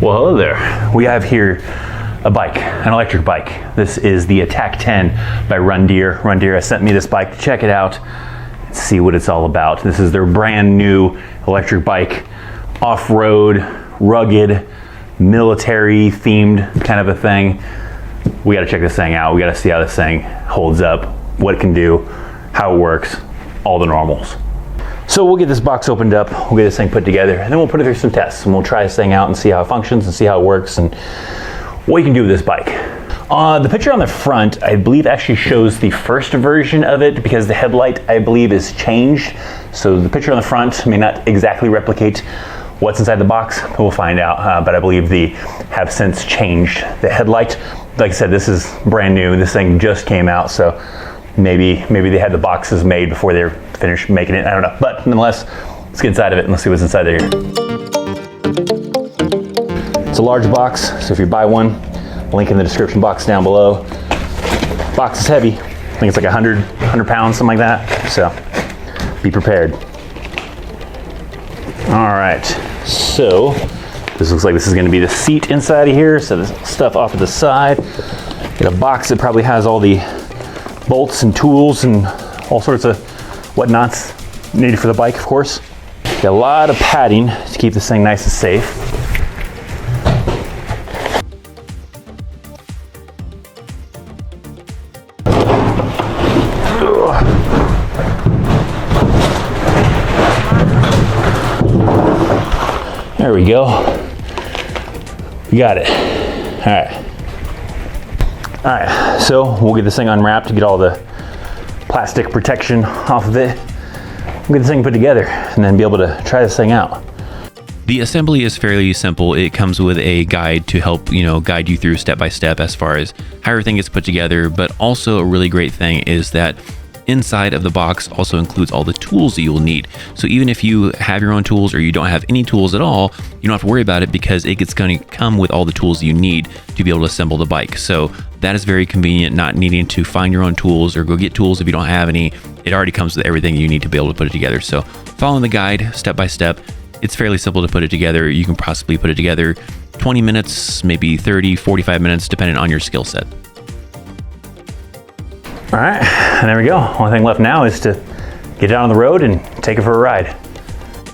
Well, hello there. We have here a bike, an electric bike. This is the Attack 10 by Rundeer. Rundeer has sent me this bike to check it out and see what it's all about. This is their brand new electric bike, off-road, rugged, military themed kind of a thing. We got to check this thing out. We got to see how this thing holds up, what it can do, how it works, all the normals. So we'll get this box opened up, we'll get this thing put together, and then we'll put it through some tests, and we'll try this thing out and see how it functions and see how it works and what you can do with this bike. The picture on the front, I believe, actually shows the first version of it because the headlight, I believe, is changed. So the picture on the front may not exactly replicate what's inside the box, but we'll find out. But I believe they have since changed the headlight. Like I said, this is brand new. This thing just came out, so maybe they had the boxes made before they're finished making it. I don't know. But nonetheless, let's get inside of it and let's see what's inside there. It's a large box, so if you buy one, link in the description box down below. Box is heavy. I think it's like 100 pounds, something like that. So be prepared. All right, so this looks like this is going to be the seat inside of here. So there's stuff off to the side. Got a box that probably has all the bolts and tools and all sorts of whatnots needed for the bike, of course. Got a lot of padding to keep this thing nice and safe. There we go. We got it. All right, so we'll get this thing unwrapped to get all the plastic protection off of it. We'll get this thing put together and then be able to try this thing out. The assembly is fairly simple. It comes with a guide to help, guide you through step by step as far as how everything gets put together. But also a really great thing is that inside of the box also includes all the tools that you will need. So even if you have your own tools or you don't have any tools at all, you don't have to worry about it because it's going to come with all the tools you need to be able to assemble the bike. So that is very convenient, not needing to find your own tools or go get tools if you don't have any. It already comes with everything you need to be able to put it together. So following the guide step by step, it's fairly simple to put it together. You can possibly put it together 20 minutes, maybe 30, 45 minutes, depending on your skill set. All right, and there we go. Only thing left now is to get it out on the road and take it for a ride.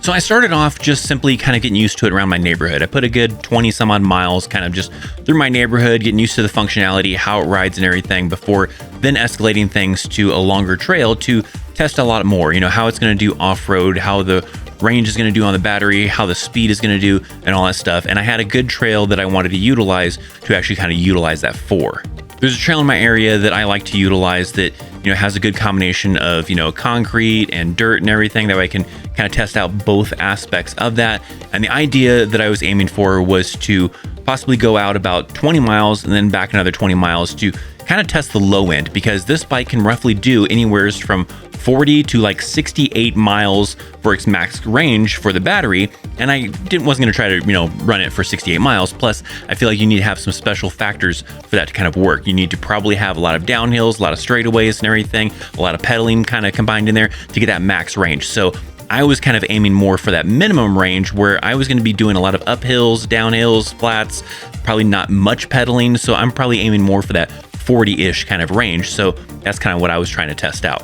So I started off just simply kind of getting used to it around my neighborhood. I put a good 20 some odd miles kind of just through my neighborhood, getting used to the functionality, how it rides and everything before then escalating things to a longer trail to test a lot more, how it's going to do off-road, how the range is going to do on the battery, how the speed is going to do and all that stuff. And I had a good trail that I wanted to utilize to actually kind of utilize that for. There's a trail in my area that I like to utilize that, has a good combination of, concrete and dirt and everything. That way I can kind of test out both aspects of that. And the idea that I was aiming for was to possibly go out about 20 miles and then back another 20 miles to kind of test the low end, because this bike can roughly do anywhere from 40 to like 68 miles for its max range for the battery. And I wasn't going to try to, run it for 68 miles. Plus, I feel like you need to have some special factors for that to kind of work. You need to probably have a lot of downhills, a lot of straightaways and everything, a lot of pedaling kind of combined in there to get that max range. So I was kind of aiming more for that minimum range where I was going to be doing a lot of uphills, downhills, flats, probably not much pedaling. So I'm probably aiming more for that 40-ish kind of range. So that's kind of what I was trying to test out.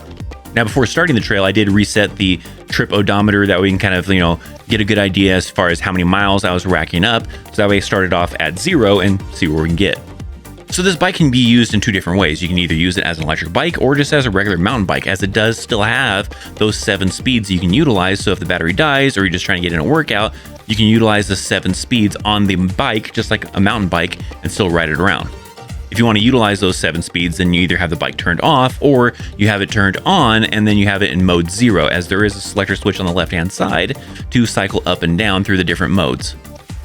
Now, before starting the trail, I did reset the trip odometer. That way we can kind of, get a good idea as far as how many miles I was racking up. So that way I started off at 0 and see where we can get. So this bike can be used in two different ways. You can either use it as an electric bike or just as a regular mountain bike, as it does still have those 7 speeds you can utilize. So if the battery dies or you're just trying to get in a workout, you can utilize the 7 speeds on the bike, just like a mountain bike, and still ride it around. If you want to utilize those 7 speeds, then you either have the bike turned off or you have it turned on and then you have it in mode 0, as there is a selector switch on the left-hand side to cycle up and down through the different modes.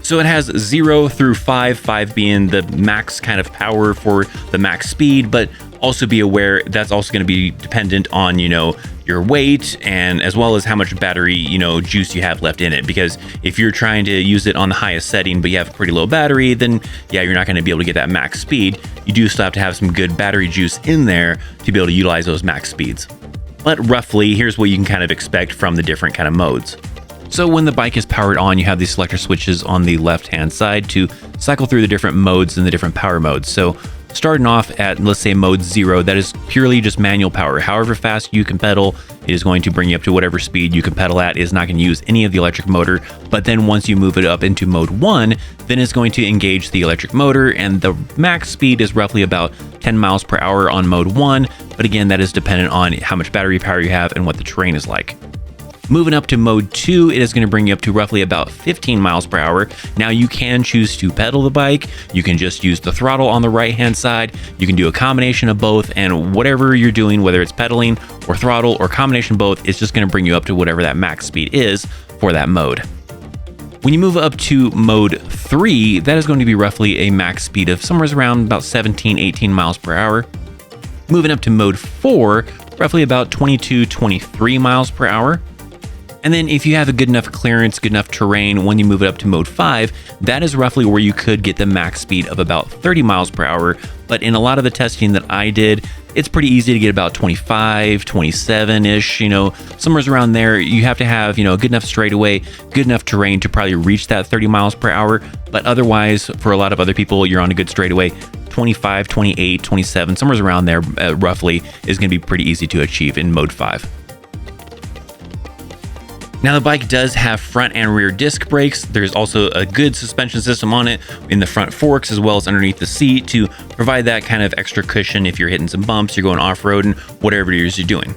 So it has 0 through 5, 5 being the max kind of power for the max speed, but also be aware that's also going to be dependent on, your weight and as well as how much battery, juice you have left in it. Because if you're trying to use it on the highest setting, but you have a pretty low battery, then yeah, you're not going to be able to get that max speed. You do still have to have some good battery juice in there to be able to utilize those max speeds. But roughly, here's what you can kind of expect from the different kind of modes. So when the bike is powered on, you have these selector switches on the left-hand side to cycle through the different modes and the different power modes. So starting off at, let's say, mode 0, that is purely just manual power. However fast you can pedal, it is going to bring you up to whatever speed you can pedal at. It is not going to use any of the electric motor. But then once you move it up into mode 1, then it's going to engage the electric motor, and the max speed is roughly about 10 miles per hour on mode 1. But again, that is dependent on how much battery power you have and what the terrain is like. Moving up to mode 2, it is going to bring you up to roughly about 15 miles per hour. Now you can choose to pedal the bike. You can just use the throttle on the right hand side. You can do a combination of both, and whatever you're doing, whether it's pedaling or throttle or combination of both, it's just going to bring you up to whatever that max speed is for that mode. When you move up to mode 3, that is going to be roughly a max speed of somewhere around about 17-18 miles per hour. Moving up to mode 4, roughly about 22-23 miles per hour. And then if you have a good enough clearance, good enough terrain, when you move it up to mode 5, that is roughly where you could get the max speed of about 30 miles per hour. But in a lot of the testing that I did, it's pretty easy to get about 25, 27-ish, somewhere around there. You have to have, a good enough straightaway, good enough terrain to probably reach that 30 miles per hour. But otherwise, for a lot of other people, you're on a good straightaway. 25, 28, 27, somewhere around there roughly is going to be pretty easy to achieve in mode 5. Now the bike does have front and rear disc brakes. There's also a good suspension system on it in the front forks as well as underneath the seat to provide that kind of extra cushion if you're hitting some bumps, you're going off-road, and whatever it is you're doing.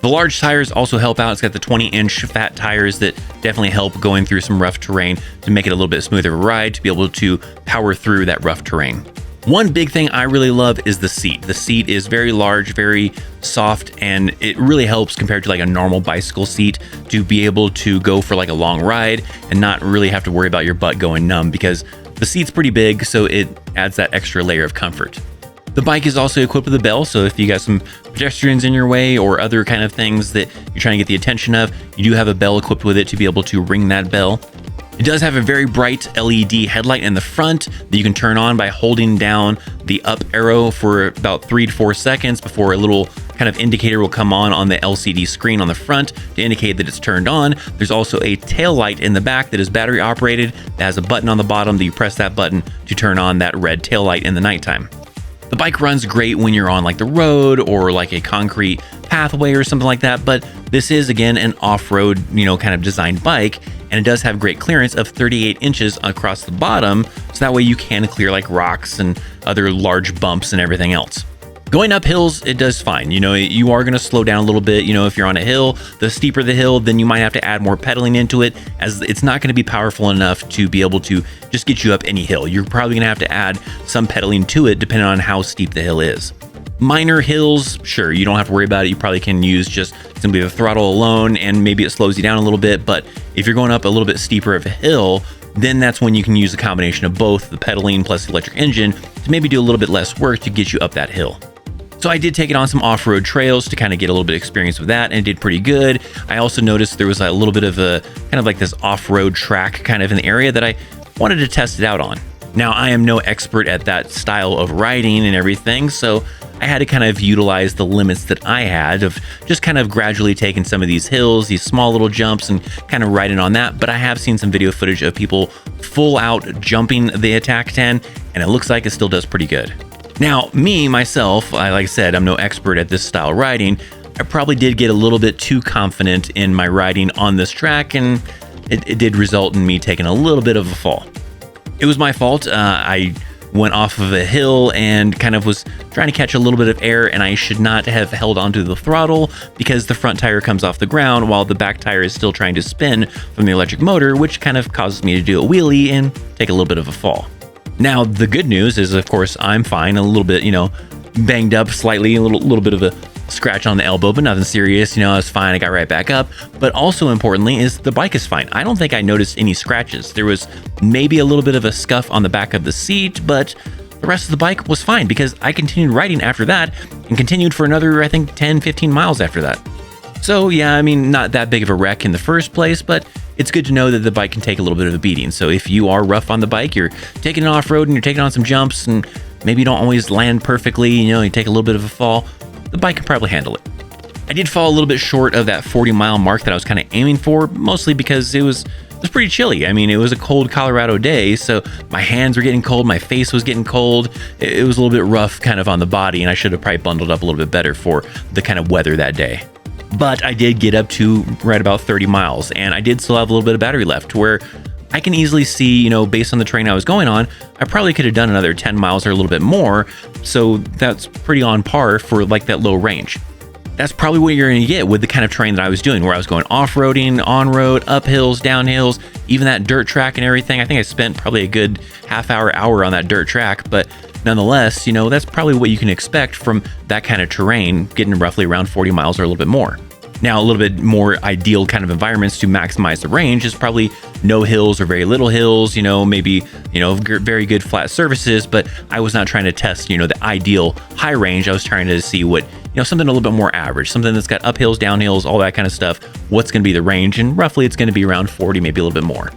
The large tires also help out. It's got the 20-inch fat tires that definitely help going through some rough terrain to make it a little bit smoother of a ride, to be able to power through that rough terrain. One big thing I really love is the seat. The seat is very large, very soft, and it really helps compared to like a normal bicycle seat to be able to go for like a long ride and not really have to worry about your butt going numb, because the seat's pretty big, so it adds that extra layer of comfort. The bike is also equipped with a bell, so if you got some pedestrians in your way or other kind of things that you're trying to get the attention of, you do have a bell equipped with it to be able to ring that bell. It does have a very bright LED headlight in the front that you can turn on by holding down the up arrow for about 3 to 4 seconds before a little kind of indicator will come on the LCD screen on the front to indicate that it's turned on. There's also a tail light in the back that is battery operated that has a button on the bottom that you press that button to turn on that red tail light in the nighttime. The bike runs great when you're on like the road or like a concrete pathway or something like that, but this is again an off-road, kind of designed bike, and it does have great clearance of 38 inches across the bottom, so that way you can clear like rocks and other large bumps and everything else. Going up hills, it does fine. You are going to slow down a little bit. If you're on a hill, the steeper the hill, then you might have to add more pedaling into it, as it's not going to be powerful enough to be able to just get you up any hill. You're probably going to have to add some pedaling to it depending on how steep the hill is. Minor hills, sure, you don't have to worry about it. You probably can use just simply the throttle alone, and maybe it slows you down a little bit. But if you're going up a little bit steeper of a hill, then that's when you can use a combination of both the pedaling plus the electric engine to maybe do a little bit less work to get you up that hill. So I did take it on some off-road trails to kind of get a little bit of experience with that, and it did pretty good. I also noticed there was a little bit of a kind of like this off-road track kind of in the area that I wanted to test it out on. Now, I am no expert at that style of riding and everything, so I had to kind of utilize the limits that I had of just kind of gradually taking some of these hills, these small little jumps, and kind of riding on that. But I have seen some video footage of people full out jumping the Attack 10, and it looks like it still does pretty good. Now, myself, like I said, I'm no expert at this style of riding. I probably did get a little bit too confident in my riding on this track, and it did result in me taking a little bit of a fall. It was my fault. I went off of a hill and kind of was trying to catch a little bit of air, and I should not have held onto the throttle because the front tire comes off the ground while the back tire is still trying to spin from the electric motor, which kind of causes me to do a wheelie and take a little bit of a fall. Now, the good news is, of course, I'm fine. A little bit, banged up slightly, a little bit of a scratch on the elbow, but nothing serious. I was fine. I got right back up. But also importantly is the bike is fine. I don't think I noticed any scratches. There was maybe a little bit of a scuff on the back of the seat, but the rest of the bike was fine because I continued riding after that and continued for another, I think, 10, 15 miles after that. So yeah, not that big of a wreck in the first place, but it's good to know that the bike can take a little bit of a beating. So if you are rough on the bike, you're taking it off-road and you're taking on some jumps and maybe you don't always land perfectly, you take a little bit of a fall, the bike can probably handle it. I did fall a little bit short of that 40-mile mark that I was kind of aiming for, mostly because it was pretty chilly. I mean, it was a cold Colorado day, so my hands were getting cold, my face was getting cold. It was a little bit rough kind of on the body, and I should have probably bundled up a little bit better for the kind of weather that day. But I did get up to right about 30 miles, and I did still have a little bit of battery left, where I can easily see, you know, based on the terrain I was going on, I probably could have done another 10 miles or a little bit more. So that's pretty on par for like that low range. That's probably what you're going to get with the kind of terrain that I was doing, where I was going off-roading, on-road, up hills, down hills, even that dirt track and everything. I think I spent probably a good hour on that dirt track, but nonetheless, you know, that's probably what you can expect from that kind of terrain, getting roughly around 40 miles or a little bit more. Now, a little bit more ideal kind of environments to maximize the range is probably no hills or very little hills, you know, maybe, you know, very good flat surfaces, but I was not trying to test, you know, the ideal high range. I was trying to see what, you know, something a little bit more average, something that's got uphills, downhills, all that kind of stuff. What's going to be the range? And roughly it's going to be around 40, maybe a little bit more.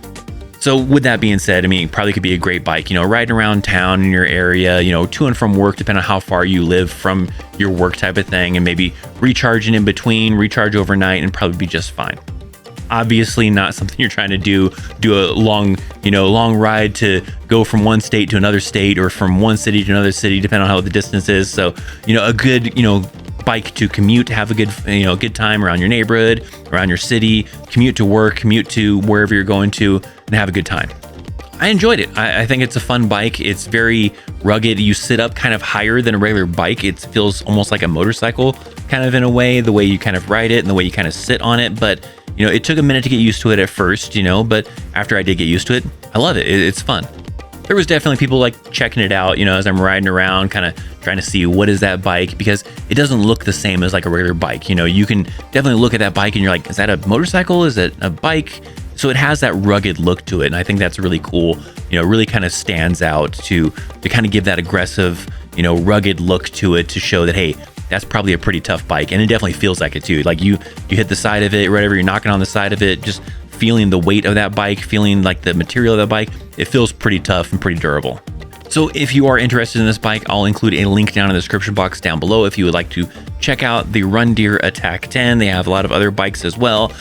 So with that being said, I mean, it probably could be a great bike, you know, riding around town in your area, you know, to and from work, depending on how far you live from your work type of thing, and maybe recharging in between, recharge overnight, and probably be just fine. Obviously not something you're trying to do a long ride to go from one state to another state, or from one city to another city, depending on how the distance is. So, you know, a good, you know, bike to commute, have a good, you know, good time around your neighborhood, around your city, commute to work, commute to wherever you're going to, and have a good time. I enjoyed it. I think it's a fun bike. It's very rugged. You sit up kind of higher than a regular bike. It feels almost like a motorcycle kind of in a way, the way you kind of ride it and the way you kind of sit on it. But, you know, it took a minute to get used to it at first, you know, but after I did get used to it, I love it. It's fun. There was definitely people like checking it out, you know, as I'm riding around, kind of trying to see what is that bike, because it doesn't look the same as like a regular bike. You know, you can definitely look at that bike and you're like, is that a motorcycle? Is it a bike? So it has that rugged look to it. And I think that's really cool. You know, really kind of stands out to kind of give that aggressive, you know, rugged look to it, to show that, hey, that's probably a pretty tough bike. And it definitely feels like it too. Like you hit the side of it, whatever, you're knocking on the side of it, just feeling the weight of that bike, feeling like the material of that bike, it feels pretty tough and pretty durable. So if you are interested in this bike, I'll include a link down in the description box down below if you would like to check out the Rundeer Attack 10. They have a lot of other bikes as well.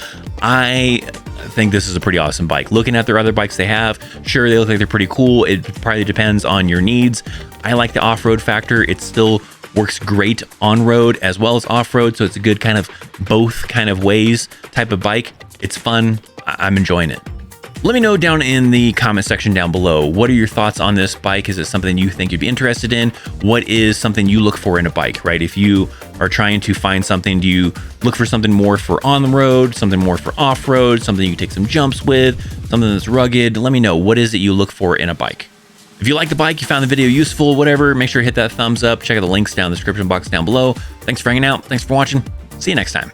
I think this is a pretty awesome bike. Looking at their other bikes they have, sure, they look like they're pretty cool. It probably depends on your needs. I like the off-road factor. It still works great on-road as well as off-road, so it's a good kind of both kind of ways type of bike. It's fun. I'm enjoying it. Let me know down in the comment section down below, what are your thoughts on this bike? Is it something you think you'd be interested in? What is something you look for in a bike, right? If you are trying to find something, do you look for something more for on the road, something more for off-road, something you can take some jumps with, something that's rugged? Let me know, what is it you look for in a bike? If you like the bike, you found the video useful, whatever, make sure to hit that thumbs up. Check out the links down in the description box down below. Thanks for hanging out. Thanks for watching. See you next time.